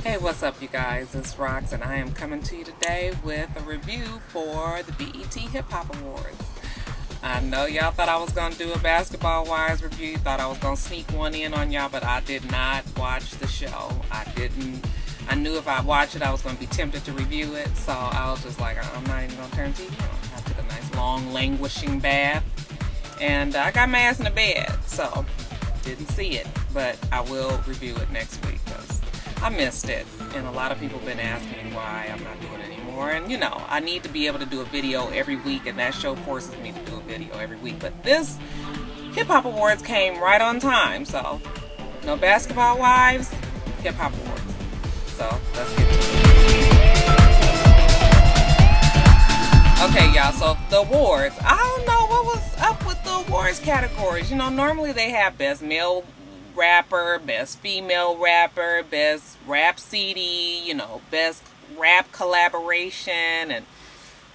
Hey, what's up, you guys? It's Rox, and I am coming to you today with a review for the BET Hip Hop Awards. I know y'all thought I was going to do a Basketball Wives review, thought I was going to sneak one in on y'all, but I did not watch the show. I knew if I watched it, I was going to be tempted to review it, so I was just like, I'm not even going to turn TV on. I took a nice, long, languishing bath, and I got my ass in the bed, so didn't see it, but I will review it next week, because I missed it, and a lot of people have been asking me why I'm not doing it anymore. And you know, I need to be able to do a video every week, and that show forces me to do a video every week. But this Hip Hop Awards came right on time, so no Basketball Wives, Hip Hop Awards. So let's get to it. Okay, y'all, so the awards. I don't know what was up with the awards categories. You know, normally they have Best Male Rapper, Best Female Rapper, Best Rap CD, you know, Best Rap Collaboration, and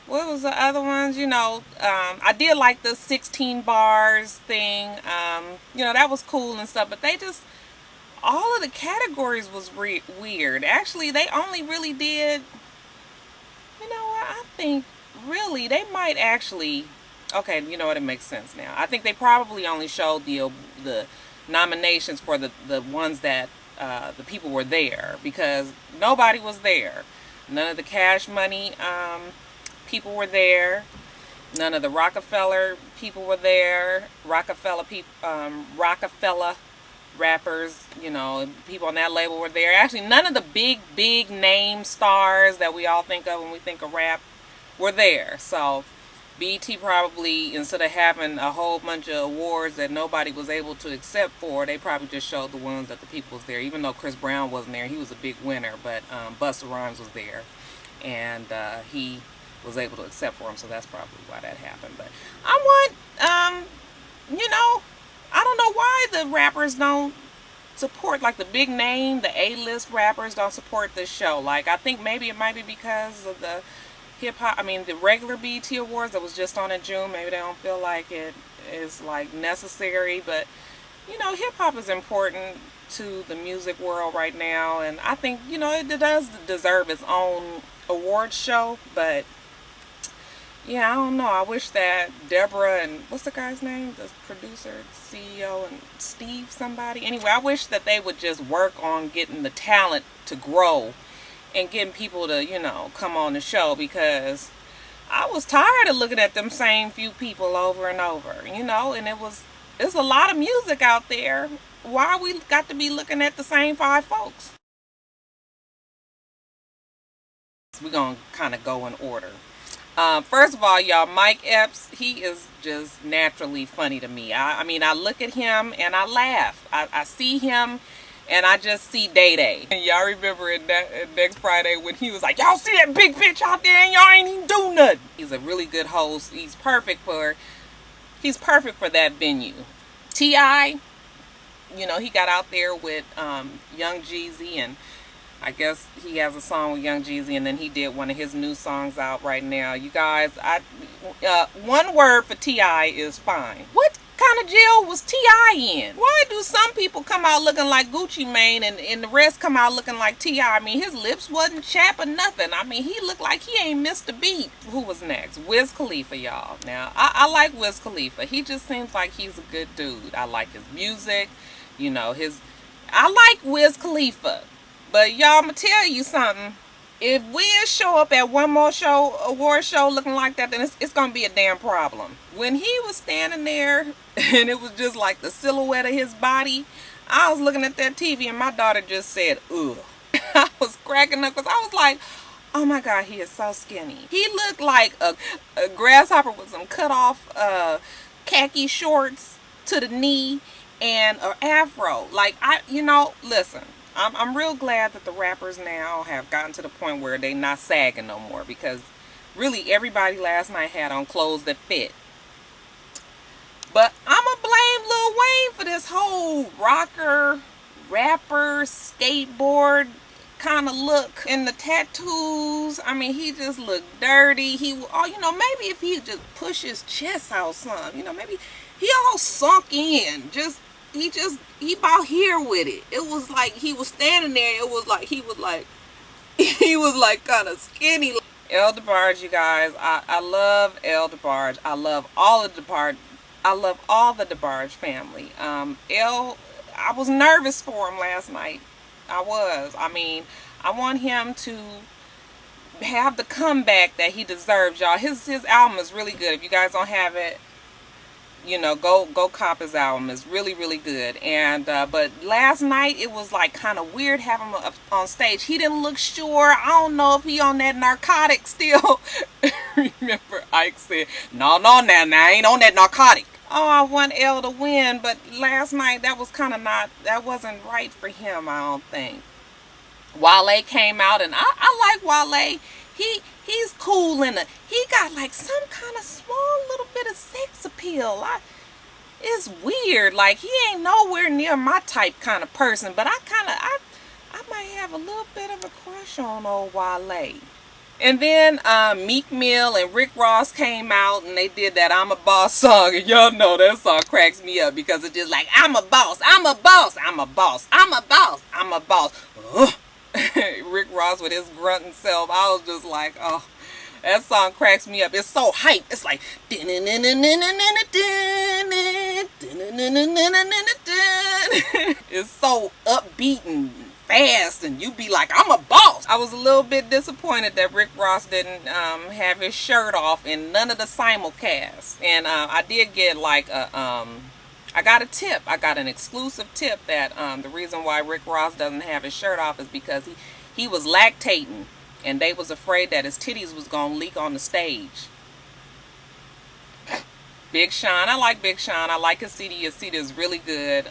what was the other ones? You know, I did like the 16 bars thing. You know, that was cool and stuff, but they just, all of the categories was weird. Actually, they only really did, you know what, I think really they might actually, okay, you know what, it makes sense now. I think they probably only showed the nominations for the ones that the people were there, because nobody was there. None of the Cash Money people were there. None of the Rockefeller people were there. Rockefeller rappers, you know, people on that label were there. Actually, none of the big name stars that we all think of when we think of rap were there. So BET probably, instead of having a whole bunch of awards that nobody was able to accept for, they probably just showed the ones that the people was there. Even though Chris Brown wasn't there, he was a big winner, but Busta Rhymes was there, and he was able to accept for him, so that's probably why that happened. But I want, you know, I don't know why the rappers don't support, like the big name, the A-list rappers don't support this show. Like, I think maybe it might be because of the hip-hop, I mean the regular BET Awards that was just on in June. Maybe they don't feel like it is like necessary, but you know, hip-hop is important to the music world right now, and I think, you know, it does deserve its own award show. But yeah, I don't know, I wish that Deborah and what's the guy's name, the producer, CEO, and Steve somebody, anyway, I wish that they would just work on getting the talent to grow and getting people to, you know, come on the show, because I was tired of looking at them same few people over and over, you know, and it's a lot of music out there. Why we got to be looking at the same 5 folks? We're gonna kind of go in order. First of all, y'all, Mike Epps, he is just naturally funny to me. I mean, I look at him and I laugh. I see him and I just see Day Day. And y'all remember it next Friday when he was like, y'all see that big bitch out there and y'all ain't even do nothing. He's a really good host. He's perfect for that venue. T.I., you know, he got out there with Young Jeezy, and I guess he has a song with Young Jeezy, and then he did one of his new songs out right now. You guys, one word for T.I. is fine. What kind of jail was T.I. in? Why do some people come out looking like Gucci Mane and the rest come out looking like T.I.? I mean, his lips wasn't chapped or nothing. I mean, he looked like he ain't missed a beat. Who was next? Wiz Khalifa, y'all. Now, I like Wiz Khalifa. He just seems like he's a good dude. I like his music. You know, I like Wiz Khalifa. But y'all, I'm going to tell you something. If Wiz show up at one more award show looking like that, then it's going to be a damn problem. When he was standing there and it was just like the silhouette of his body, I was looking at that TV and my daughter just said, ugh. I was cracking up because I was like, oh my God, he is so skinny. He looked like a grasshopper with some cut off khaki shorts to the knee and an afro. Like, you know, listen. I'm real glad that the rappers now have gotten to the point where they not sagging no more, because really everybody last night had on clothes that fit. But I'm going to blame Lil Wayne for this whole rocker, rapper, skateboard kind of look, and the tattoos. I mean, he just looked dirty. You know, maybe if he just push his chest out some, you know, maybe he all sunk in, just he about here with it. It was like he was standing there. It was like he was like he was like kind of skinny. El DeBarge, you guys, I love El DeBarge. I love all of the DeBarge. I love all the DeBarge family. I was nervous for him last night. I was. I mean, I want him to have the comeback that he deserves, y'all. His album is really good. If you guys don't have it, you know, go cop his album. It's really, really good. And but last night it was like kind of weird having him up on stage. He didn't look sure. I don't know if he on that narcotic still. Remember Ike said, no, now I ain't on that narcotic. Oh, I want El to win, but last night that was kind of that wasn't right for him, I don't think. Wale came out, and I like Wale. He's cool and he got like some kind of small little bit of sex appeal. It's weird. Like, he ain't nowhere near my type kind of person, but I might have a little bit of a crush on old Wale. And then Meek Mill and Rick Ross came out and they did that I'm a Boss song. And y'all know that song cracks me up because it's just like, I'm a boss, I'm a boss, I'm a boss, I'm a boss, I'm a boss. Ugh. Rick Ross with his grunting self. I was just like, oh, that song cracks me up. It's so hype. It's like, it's so upbeat and fast, and you be like, I'm a boss. I was a little bit disappointed that Rick Ross didn't have his shirt off in none of the simulcasts. And I did get like I got a tip. I got an exclusive tip that the reason why Rick Ross doesn't have his shirt off is because he was lactating, and they was afraid that his titties was gonna leak on the stage. Big Sean, I like Big Sean. I like his CD. His CD is really good.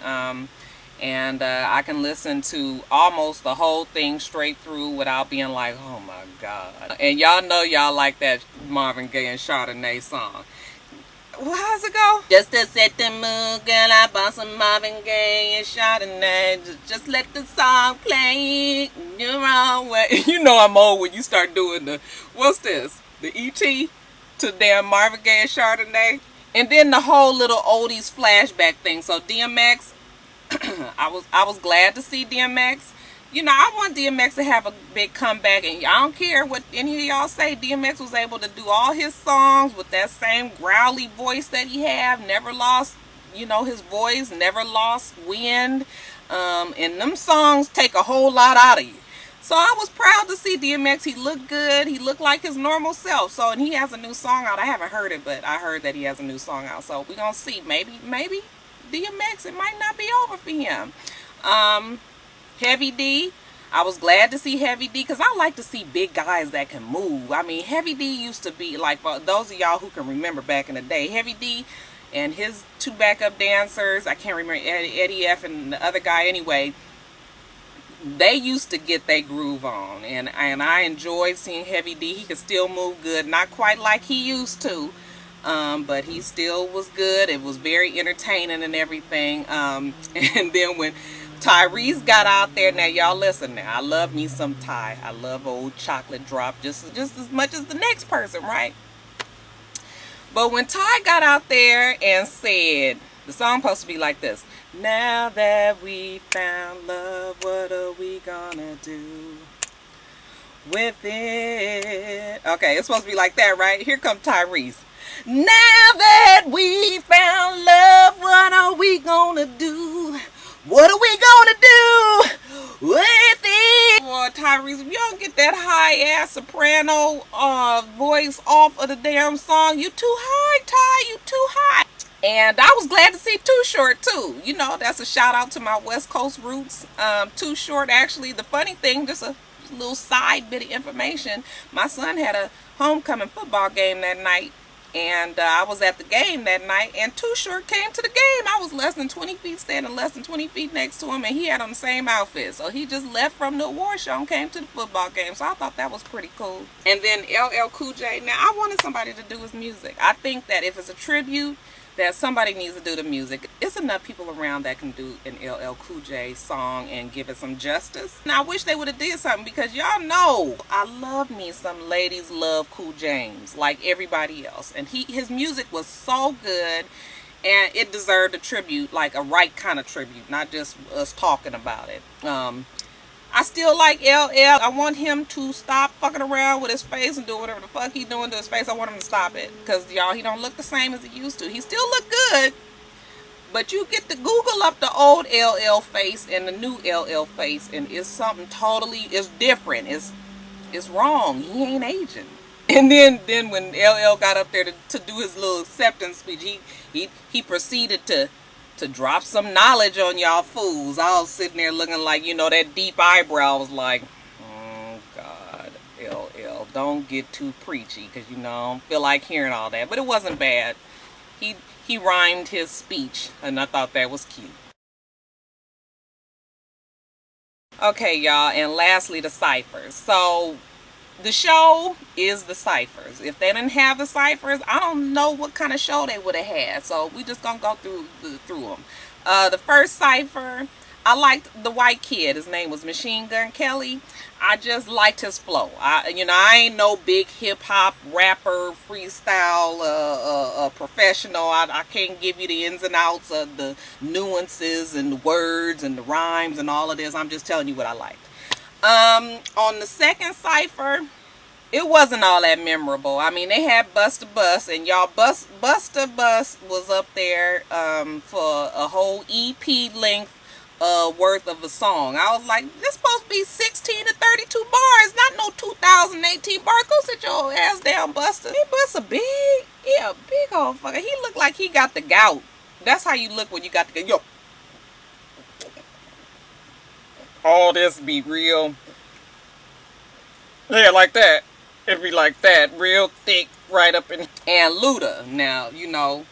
And I can listen to almost the whole thing straight through without being like, oh my God. And y'all know y'all like that Marvin Gaye and Chardonnay song. Well, how's it go? Just to set the mood, girl, I bought some Marvin Gaye and Chardonnay. Just let the song play your own way. You know I'm old when you start doing the, what's this? The E.T. to damn Marvin Gaye and Chardonnay. And then the whole little oldies flashback thing. So DMX, I was glad to see DMX. You know, I want DMX to have a big comeback, and I don't care what any of y'all say. DMX was able to do all his songs with that same growly voice that he have. Never lost, you know, his voice. Never lost wind. And them songs take a whole lot out of you. So I was proud to see DMX. He looked good. He looked like his normal self. So, and he has a new song out. I haven't heard it, but I heard that he has a new song out. So we're going to see. Maybe DMX, it might not be over for him. Heavy D, I was glad to see Heavy D because I like to see big guys that can move. I mean, Heavy D used to be, like, for those of y'all who can remember back in the day, Heavy D and his two backup dancers, I can't remember, Eddie F and the other guy anyway, they used to get their groove on. And I enjoyed seeing Heavy D. He could still move good, not quite like he used to. But he still was good. It was very entertaining and everything. And then when Tyrese got out there, now y'all listen now, I love me some Ty. I love old Chocolate Drop just as much as the next person, right? But when Ty got out there and said, the song supposed to be like this: now that we found love, what are we gonna do with it? Okay, it's supposed to be like that, right? Here comes Tyrese. Now that we found love, what are we gonna do? What are we gonna do with it? Boy, Tyrese, if you don't get that high-ass soprano voice off of the damn song, you too high, Ty, you too high. And I was glad to see Too Short, too. You know, that's a shout-out to my West Coast roots. Too Short, actually, the funny thing, just a little side bit of information, my son had a homecoming football game that night. And I was at the game that night, and Too Short came to the game. I was less than 20 feet, standing less than 20 feet next to him, and he had on the same outfit. So he just left from the award show and came to the football game. So I thought that was pretty cool. And then LL Cool J. Now, I wanted somebody to do his music. I think that if it's a tribute, that somebody needs to do the music. It's enough people around that can do an LL Cool J song and give it some justice. Now, I wish they would have did something, because y'all know I love me some Ladies Love Cool James like everybody else. And his music was so good. and it deserved a tribute, like a right kind of tribute, not just us talking about it. I still like LL. I want him to stop fucking around with his face and do whatever the fuck he doing to his face. I want him to stop it. Because, y'all, he don't look the same as he used to. He still look good. But you get to Google up the old LL face and the new LL face. And it's something totally, it's different. It's wrong. He ain't aging. And then when LL got up there to do his little acceptance speech, he proceeded to drop some knowledge on y'all fools. I was sitting there looking like, you know, that deep eyebrow was like, oh God, LL, don't get too preachy, because, you know, I don't feel like hearing all that. But it wasn't bad. He rhymed his speech, and I thought that was cute. Okay, y'all, and lastly, the ciphers. So the show is the ciphers. If they didn't have the ciphers, I don't know what kind of show they would have had. So we just gonna go through them. The first cipher, I liked the white kid. His name was Machine Gun Kelly. I just liked his flow. I ain't no big hip hop rapper, freestyle, professional. I can't give you the ins and outs of the nuances and the words and the rhymes and all of this. I'm just telling you what I liked. On the second cipher, it wasn't all that memorable. I mean, they had Busta Bus, and y'all, Busta Bus was up there for a whole EP length worth of a song. I was like, this supposed to be 16 to 32 bars, not no 2018 bars. Go sit your ass down, Busta. He Busta big, yeah, big old fucker. He looked like he got the gout. That's how you look when you got the gout. Yo. All this be real. Yeah, like that. It'd be like that. Real thick, right up in. And Luda. Now, you know,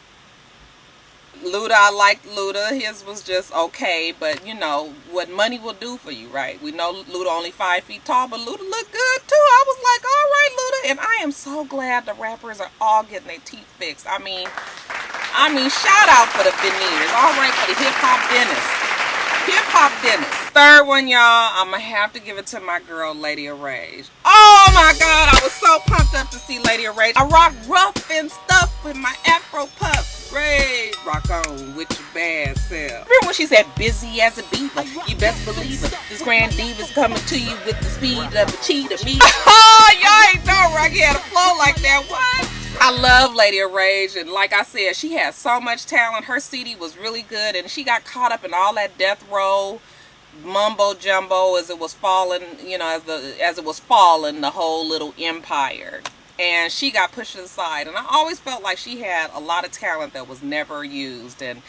Luda, I liked Luda. His was just okay. But, you know, what money will do for you, right? We know Luda only 5 feet tall, but Luda looked good, too. I was like, all right, Luda. And I am so glad the rappers are all getting their teeth fixed. I mean, shout out for the veneers. All right, for the hip-hop dentist. Hip-hop dentist. Third one, y'all, I'm gonna have to give it to my girl, Lady of Rage. Oh my God, I was so pumped up to see Lady of Rage. I rock rough and stuff with my afro puff. Rage, rock on with your bad self. Remember when she said, busy as a beaver? You best believe it. This grand diva's coming to you with the speed of a cheetah. Me. Oh, y'all ain't know Rocky had a flow like that. What? I love Lady of Rage, and like I said, she has so much talent. Her CD was really good, and she got caught up in all that death row mumbo jumbo as it was falling, you know, as it was falling, the whole little empire. And she got pushed aside, and I always felt like she had a lot of talent that was never used. And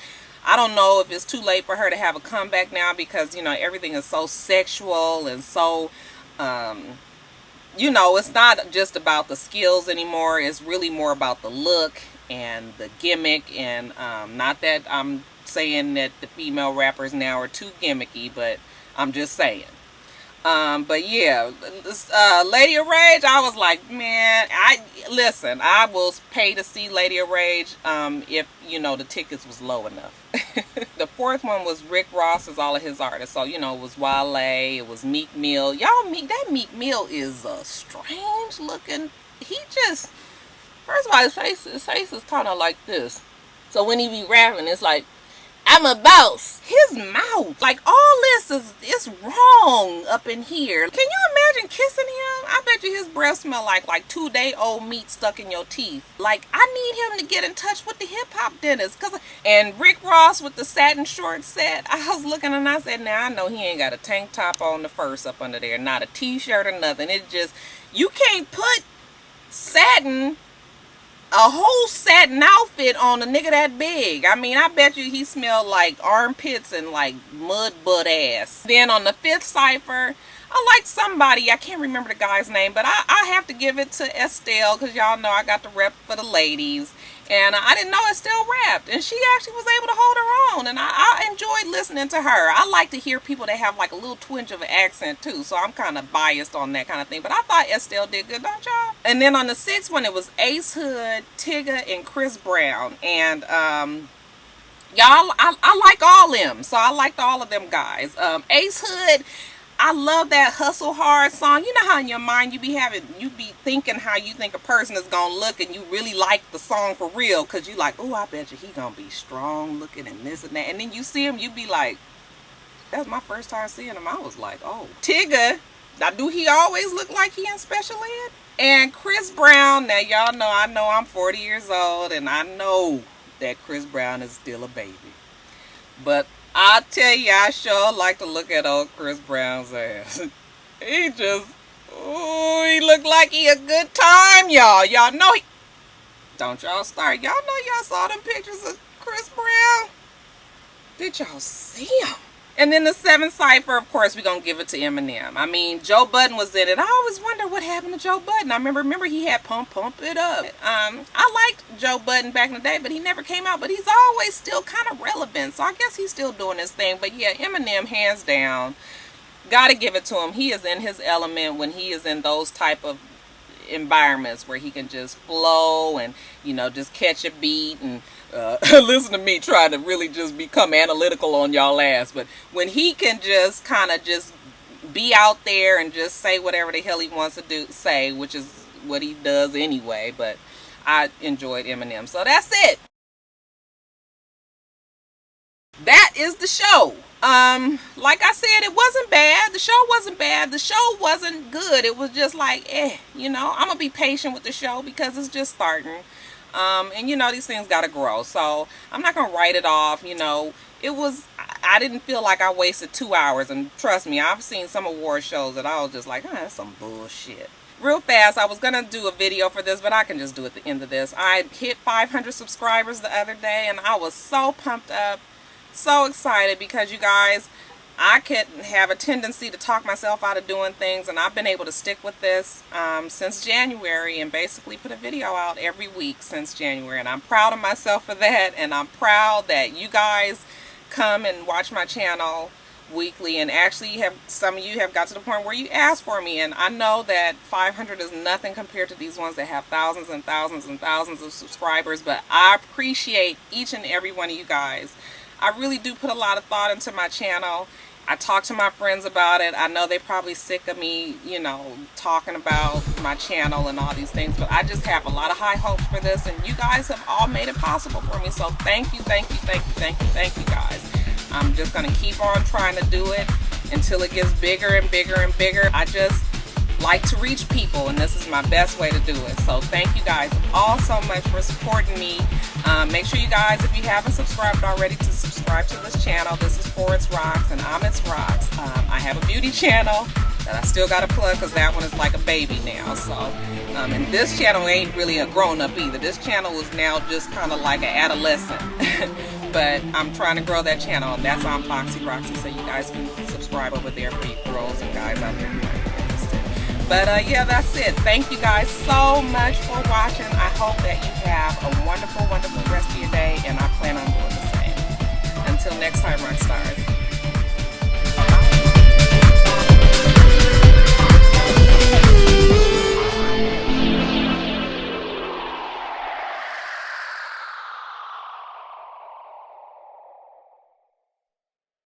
I don't know if it's too late for her to have a comeback now, because, you know, everything is so sexual and so you know, it's not just about the skills anymore. It's really more about the look and the gimmick. And not that I'm saying that the female rappers now are too gimmicky, but I'm just saying. But yeah, Lady of Rage, I was like, man, I will pay to see Lady of Rage if, you know, the tickets was low enough. The fourth one was Rick Ross as all of his artists. So, you know, it was Wale, it was Meek Mill. Y'all, that Meek Mill is a strange looking, he just, first of all, his face is kind of like this. So when he be rapping, it's like, I'm a boss. His mouth, like, all this is wrong up in here. Can you imagine kissing him? I bet you his breath smell like 2-day-old meat stuck in your teeth. Like, I need him to get in touch with the hip-hop dentist. And Rick Ross with the satin short set, I was looking and I said, now I know he ain't got a tank top on the first up under there, not a t-shirt or nothing. It just, you can't put satin, a whole satin outfit on a nigga that big. I mean, I bet you he smelled like armpits and like mud butt ass. Then on the fifth cipher, I like somebody, I can't remember the guy's name, but I have to give it to Estelle, because y'all know I got the rep for the ladies. And I didn't know Estelle rapped, and she actually was able to hold her own, and I enjoyed listening to her. I like to hear people that have like a little twinge of an accent too, so I'm kind of biased on that kind of thing. But I thought Estelle did good, don't y'all? And then on the sixth one, it was Ace Hood, Tigger, and Chris Brown. And y'all, I like all them, so I liked all of them guys. Ace Hood, I love that Hustle Hard song. You know how in your mind you be thinking how you think a person is gonna look, and you really like the song for real, cause you like, oh, I bet you he gonna be strong looking and this and that, and then you see him, you be like, that's my first time seeing him. I was like, oh, Tigger. Now, do he always look like he in special ed? And Chris Brown. Now, y'all know I'm 40 years old, and I know that Chris Brown is still a baby, but I tell you, I sure like to look at old Chris Brown's ass. He just, ooh, he look like he a good time, y'all. Y'all know he, don't y'all start. Y'all know y'all saw them pictures of Chris Brown. Did y'all see him? And then the 7th cipher, of course, we're going to give it to Eminem. I mean, Joe Budden was in it. I always wonder what happened to Joe Budden. I remember he had Pump It Up. I liked Joe Budden back in the day, but he never came out. But he's always still kind of relevant. So I guess he's still doing his thing. But yeah, Eminem, hands down, got to give it to him. He is in his element when he is in those type of environments where he can just flow and, you know, just catch a beat and listen to me try to really just become analytical on y'all ass. But when he can just kind of just be out there and just say whatever the hell he wants to say, which is what he does anyway. But I enjoyed Eminem. So that's it. That is the show. Like I said, it wasn't bad. The show wasn't bad. The show wasn't good. It was just like, you know, I'm gonna be patient with the show because it's just starting. And you know, these things gotta grow. So I'm not gonna write it off. You know, I didn't feel like I wasted 2 hours. And trust me, I've seen some award shows that I was just like, that's some bullshit. Real fast, I was gonna do a video for this, but I can just do it at the end of this. I hit 500 subscribers the other day, and I was so pumped up. So excited because, you guys, I could have a tendency to talk myself out of doing things, and I've been able to stick with this since January and basically put a video out every week since January, and I'm proud of myself for that, and I'm proud that you guys come and watch my channel weekly, and actually some of you have got to the point where you ask for me, and I know that 500 is nothing compared to these ones that have thousands and thousands and thousands of subscribers, but I appreciate each and every one of you guys. I really do put a lot of thought into my channel. I talk to my friends about it. I know they're probably sick of me, you know, talking about my channel and all these things, but I just have a lot of high hopes for this, and you guys have all made it possible for me. So thank you, thank you, thank you, thank you, thank you guys. I'm just going to keep on trying to do it until it gets bigger and bigger and bigger. I just like to reach people, and this is my best way to do it. So thank you guys all so much for supporting me. Make sure you guys, if you haven't subscribed already, to subscribe to this channel. This is for itsrox, and I'm itsrox. I have a beauty channel that I still got to plug because that one is like a baby now. So and this channel ain't really a grown-up either. This channel is now just kind of like an adolescent. But I'm trying to grow that channel, and that's on Foxy Roxy, so you guys can subscribe over there for you girls and guys out there who might be interested. But yeah, that's it. Thank you guys so much for watching. I hope that you have a wonderful, wonderful rest of your day, and I plan on doing the same. Until next time, Roxstars.